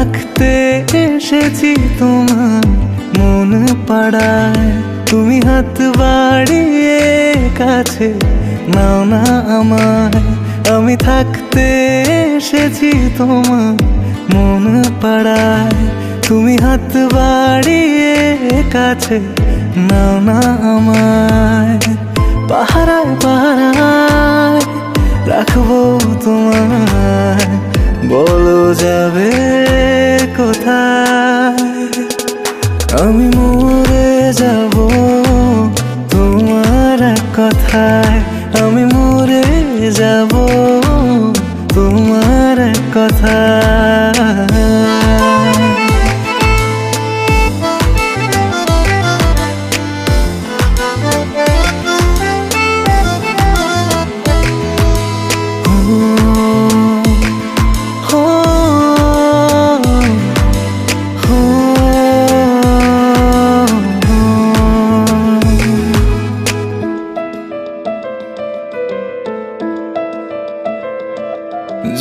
থাকতে এসেছি তোমার মন পাড়ায়, তুমি হাত বাড়িয়ে কাছে নাও না আমায়। আমি থাকতে এসেছি তোমার মন পাড়ায়, তুমি হাত বাড়িয়ে কাছে নাও না আমায়। পাহারায় পাহারায় রাখবো তোমায়, বলো যাবে কোথায়। আমি মরে যাব তোমার এক কথায়, আমি মরে যাব তোমার এক কথায়।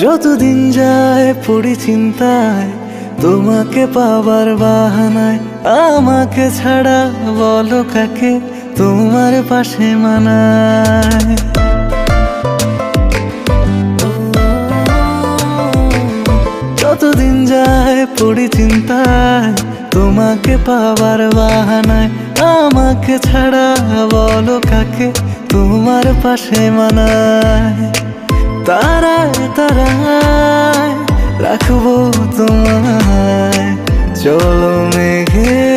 যতদিন যায় পড়ি চিন্তায়, তোমাকে পাবার বাহানায়। আমাকে ছাড়া বলো কাকে তোমার পাশে মানায়। যতদিন যায় পড়ি চিন্তায়, তোমাকে পাবার বাহানায়। আমাকে ছাড়া বলো কাকে তোমার পাশে মানায়। তারায় তারায় রাখবো তোমায়, চলো মেঘে